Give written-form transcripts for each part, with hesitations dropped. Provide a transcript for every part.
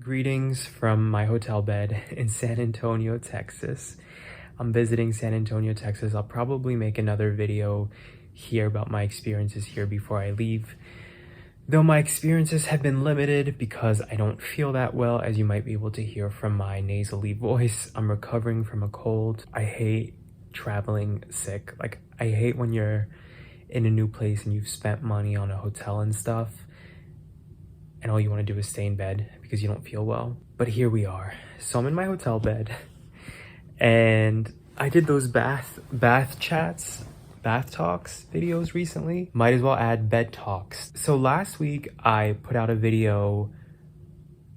Greetings from my hotel bed in San Antonio, Texas. I'm visiting San Antonio, Texas. I'll probably make another video here about my experiences here before I leave. Though my experiences have been limited because I don't feel that well, as you might be able to hear from my nasally voice. I'm recovering from a cold. I hate traveling sick. I hate when you're in a new place and you've spent money on a hotel and stuff, and all you want to do is stay in bed because you don't feel well. But here we are. So I'm in my hotel bed and I did those bath talks videos recently. Might as well add bed talks. So last week I put out a video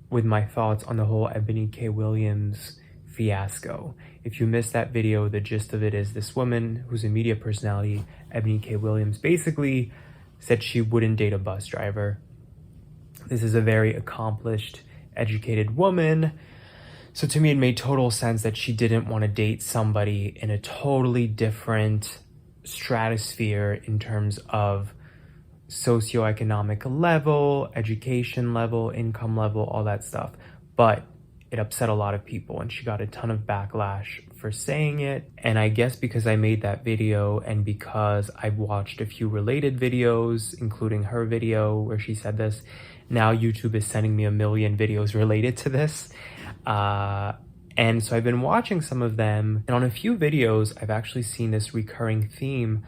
with my thoughts on the whole Ebony K. Williams fiasco. If you missed that video, the gist of it is this woman who's a media personality, Ebony K. Williams, basically said she wouldn't date a bus driver. This is a very accomplished, educated woman. So to me, it made total sense that she didn't want to date somebody in a totally different stratosphere in terms of socioeconomic level, education level, income level, all that stuff. But it upset a lot of people and she got a ton of backlash for saying it. And I guess because I made that video and because I've watched a few related videos, including her video where she said this, now YouTube is sending me a million videos related to this. And so I've been watching some of them, and on a few videos, I've actually seen this recurring theme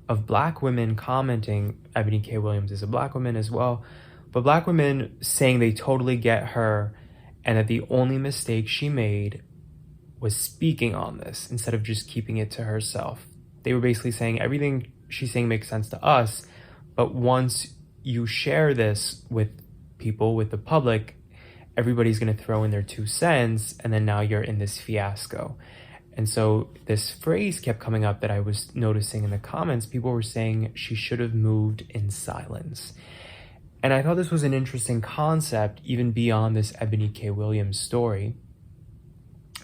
of Black women commenting. Ebony K. Williams is a Black woman as well, but Black women saying they totally get her and that the only mistake she made was speaking on this instead of just keeping it to herself. They were basically saying everything she's saying makes sense to us, but once you share this with people, with the public, everybody's going to throw in their 2 cents, and then now you're in this fiasco. And so this phrase kept coming up that I was noticing in the comments. People were saying she should have moved in silence. And I thought this was an interesting concept, even beyond this Ebony K. Williams story.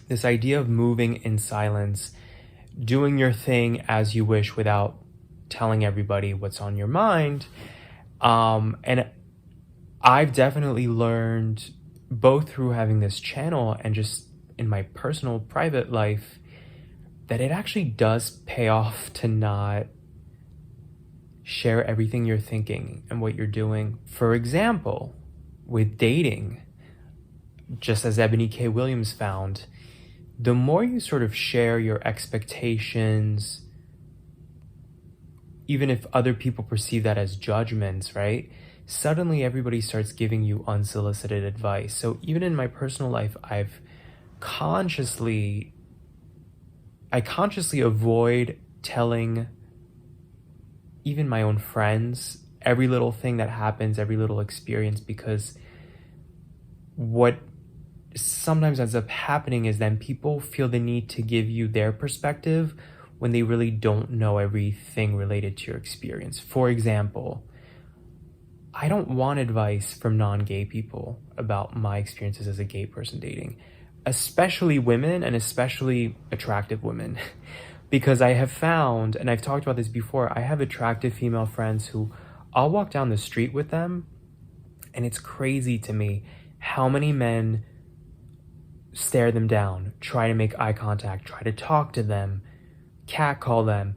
This idea of moving in silence, doing your thing as you wish without telling everybody what's on your mind. And I've definitely learned, both through having this channel and just in my personal private life, that it actually does pay off to not share everything you're thinking and what you're doing. For example, with dating, just as Ebony K. Williams found, the more you sort of share your expectations, even if other people perceive that as judgments, right? Suddenly everybody starts giving you unsolicited advice. So even in my personal life, I consciously avoid telling even my own friends every little thing that happens, every little experience, because what sometimes ends up happening is then people feel the need to give you their perspective when they really don't know everything related to your experience. For example, I don't want advice from non-gay people about my experiences as a gay person dating, especially women and especially attractive women, because I have found, and I've talked about this before, I have attractive female friends who I'll walk down the street with them, and it's crazy to me how many men stare them down, try to make eye contact, try to talk to them, catcall them.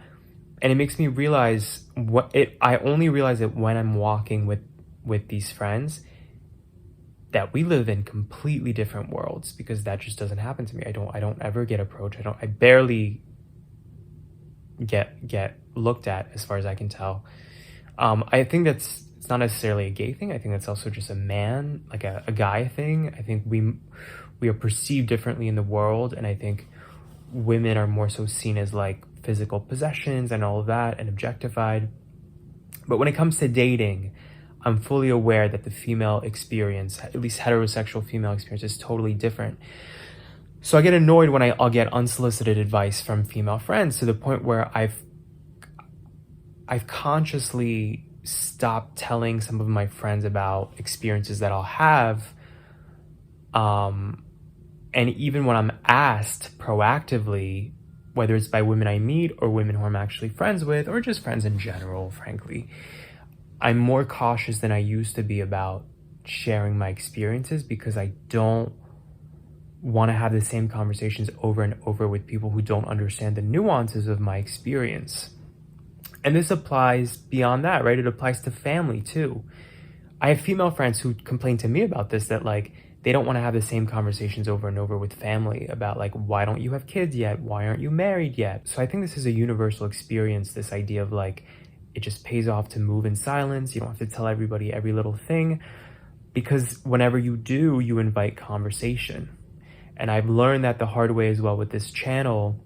And it makes me realize I only realize it when I'm walking with these friends, that we live in completely different worlds, because that just doesn't happen to me. I don't ever get approached. I barely get looked at, as far as I can tell. I think it's not necessarily a gay thing. I think that's also just a man, like a guy thing. I think we are perceived differently in the world, and I think women are more so seen as like physical possessions and all of that, and objectified. But when it comes to dating, I'm fully aware that the female experience, at least heterosexual female experience, is totally different. So I get annoyed when I'll get unsolicited advice from female friends, to the point where I've consciously stopped telling some of my friends about experiences that I'll have. And even when I'm asked proactively, whether it's by women I meet or women who I'm actually friends with, or just friends in general, frankly, I'm more cautious than I used to be about sharing my experiences because I don't want to have the same conversations over and over with people who don't understand the nuances of my experience. And this applies beyond that, right? It applies to family too. I have female friends who complain to me about this, that like they don't want to have the same conversations over and over with family about like, why don't you have kids yet? Why aren't you married yet? So I think this is a universal experience, this idea of like, it just pays off to move in silence. You don't have to tell everybody every little thing, because whenever you do, you invite conversation. And I've learned that the hard way as well with this channel.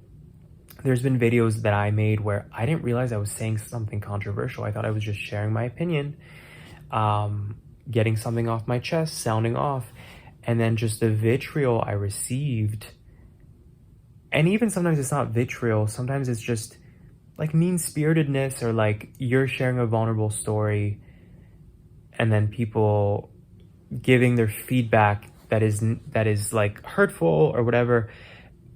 There's been videos that I made where I didn't realize I was saying something controversial. I thought I was just sharing my opinion, getting something off my chest, sounding off. And then just the vitriol I received. And even sometimes it's not vitriol. Sometimes it's just like mean-spiritedness, or like you're sharing a vulnerable story and then people giving their feedback that is like hurtful or whatever.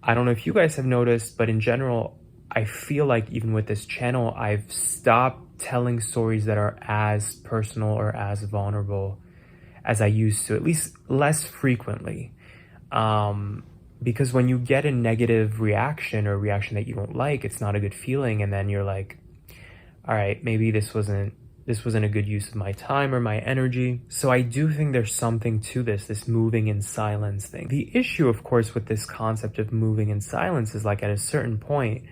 I don't know if you guys have noticed, but in general, I feel like even with this channel, I've stopped telling stories that are as personal or as vulnerable as I used to, at least less frequently. Because when you get a negative reaction, or a reaction that you don't like, it's not a good feeling. And then you're like, all right, maybe this wasn't a good use of my time or my energy. So I do think there's something to this moving in silence thing. The issue, of course, with this concept of moving in silence is like, at a certain point,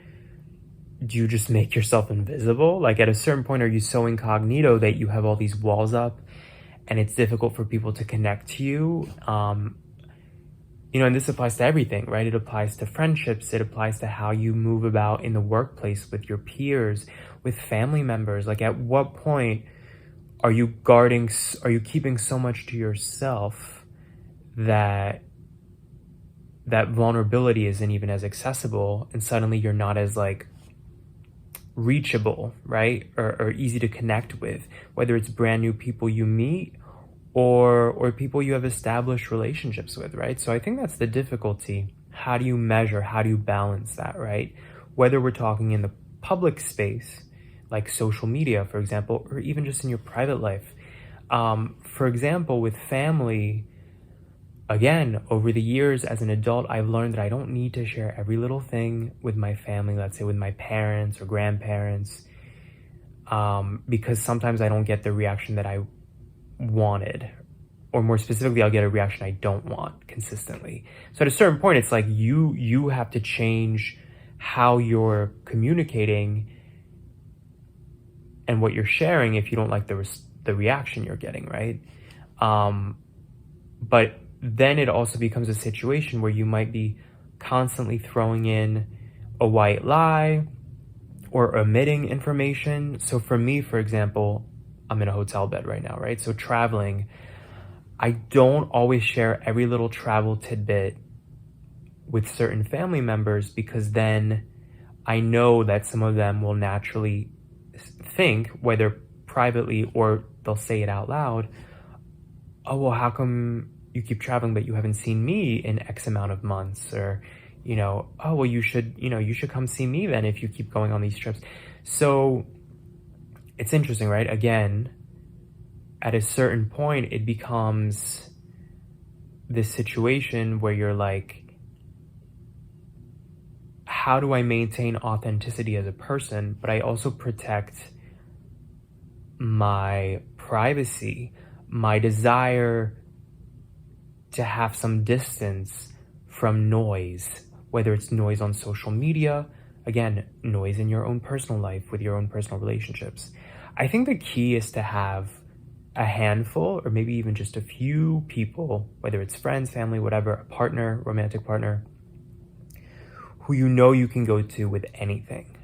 do you just make yourself invisible? Like at a certain point, are you so incognito that you have all these walls up and it's difficult for people to connect to you? And this applies to everything, right? It applies to friendships. It applies to how you move about in the workplace with your peers, with family members. Like at what point are you keeping so much to yourself that vulnerability isn't even as accessible, and suddenly you're not as like reachable, right? Or easy to connect with, whether it's brand new people you meet or people you have established relationships with, right? So I think that's the difficulty. How do you measure? How do you balance that, right? Whether we're talking in the public space, like social media, for example, or even just in your private life. For example, with family, again, over the years as an adult, I've learned that I don't need to share every little thing with my family, let's say with my parents or grandparents, because sometimes I don't get the reaction that I wanted, or more specifically, I'll get a reaction I don't want consistently. So at a certain point, it's like you have to change how you're communicating and what you're sharing if you don't like the reaction you're getting, right? But then it also becomes a situation where you might be constantly throwing in a white lie or omitting information. So for me, for example, I'm in a hotel bed right now, right? So traveling, I don't always share every little travel tidbit with certain family members, because then I know that some of them will naturally think, whether privately or they'll say it out loud, oh, well, how come you keep traveling but you haven't seen me in X amount of months? Or, oh, well, you should come see me then if you keep going on these trips. So it's interesting, right? Again, at a certain point, it becomes this situation where you're like, how do I maintain authenticity as a person, but I also protect my privacy, my desire to have some distance from noise, whether it's noise on social media, again, noise in your own personal life with your own personal relationships. I think the key is to have a handful, or maybe even just a few people, whether it's friends, family, whatever, a partner, romantic partner, who you can go to with anything.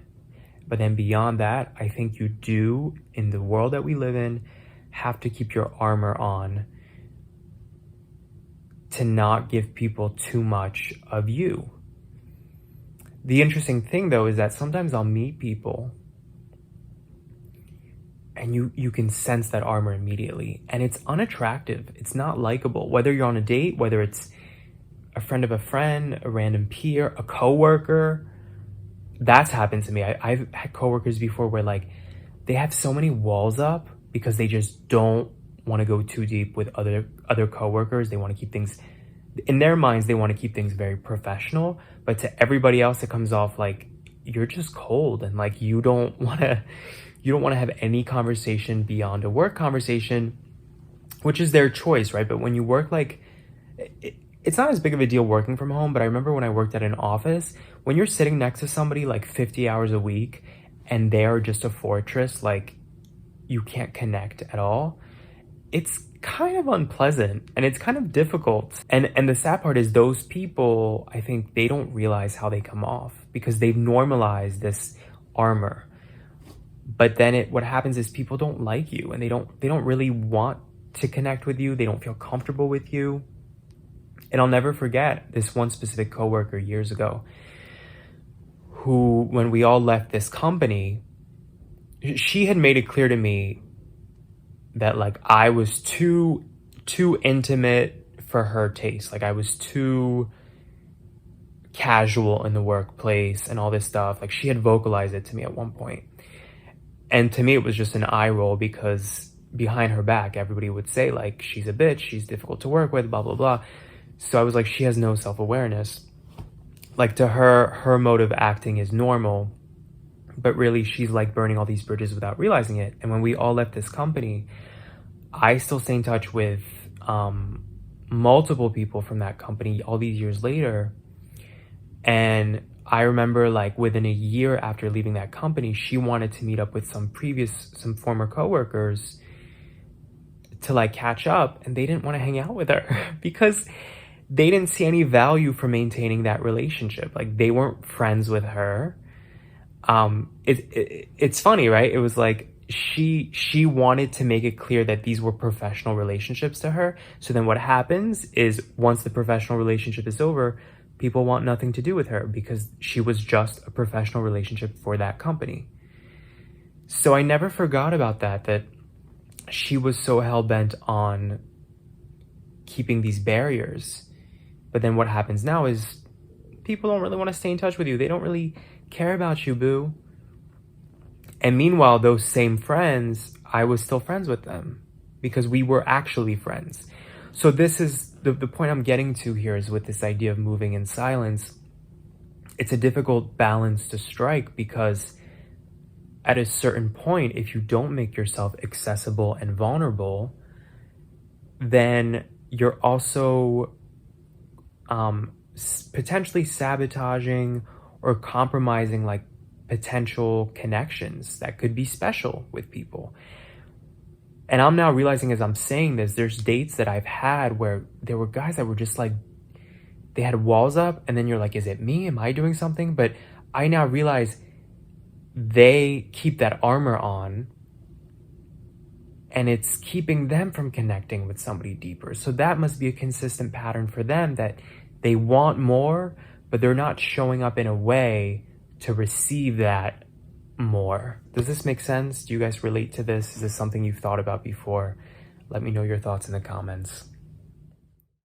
But then beyond that, I think you do, in the world that we live in, have to keep your armor on to not give people too much of you. The interesting thing, though, is that sometimes I'll meet people and you can sense that armor immediately, and it's unattractive. It's not likable. Whether you're on a date, whether it's a friend of a friend, a random peer, a coworker, that's happened to me. I've had coworkers before where like they have so many walls up because they just don't want to go too deep with other coworkers. They want to keep things, in their minds, they want to keep things very professional, but to everybody else it comes off like you're just cold, and like you don't want to have any conversation beyond a work conversation, which is their choice, right? But when you work, like it's not as big of a deal working from home, but I remember when I worked at an office, when you're sitting next to somebody like 50 hours a week and they are just a fortress, like you can't connect at all, it's kind of unpleasant and it's kind of difficult. And the sad part is those people, I think they don't realize how they come off because they've normalized this armor. But then what happens is people don't like you, and they don't really want to connect with you. They don't feel comfortable with you. And I'll never forget this one specific coworker years ago who, when we all left this company, she had made it clear to me that like I was too intimate for her taste. Like I was too casual in the workplace and all this stuff. Like she had vocalized it to me at one point. And to me, it was just an eye roll because behind her back, everybody would say like, she's a bitch, she's difficult to work with, blah, blah, blah. So I was like, she has no self-awareness. Like to her mode of acting is normal, but really she's like burning all these bridges without realizing it. And when we all left this company, I still stay in touch with multiple people from that company all these years later. And I remember like within a year after leaving that company, she wanted to meet up with some former coworkers to like catch up, and they didn't want to hang out with her because they didn't see any value for maintaining that relationship. Like they weren't friends with her. It's funny, right? It was like she wanted to make it clear that these were professional relationships to her. So then what happens is once the professional relationship is over, people want nothing to do with her because she was just a professional relationship for that company. So I never forgot about that she was so hell-bent on keeping these barriers. But then what happens now is people don't really want to stay in touch with you. They don't really care about you, boo. And meanwhile, those same friends, I was still friends with them because we were actually friends. So this is the point I'm getting to here is with this idea of moving in silence. It's a difficult balance to strike because at a certain point, if you don't make yourself accessible and vulnerable, then you're also potentially sabotaging or compromising like potential connections that could be special with people. And I'm now realizing as I'm saying this, there's dates that I've had where there were guys that were just like, they had walls up, and then you're like, is it me? Am I doing something? But I now realize they keep that armor on, and it's keeping them from connecting with somebody deeper. So that must be a consistent pattern for them, that they want more, but they're not showing up in a way to receive that more. Does this make sense? Do you guys relate to this? Is this something you've thought about before? Let me know your thoughts in the comments.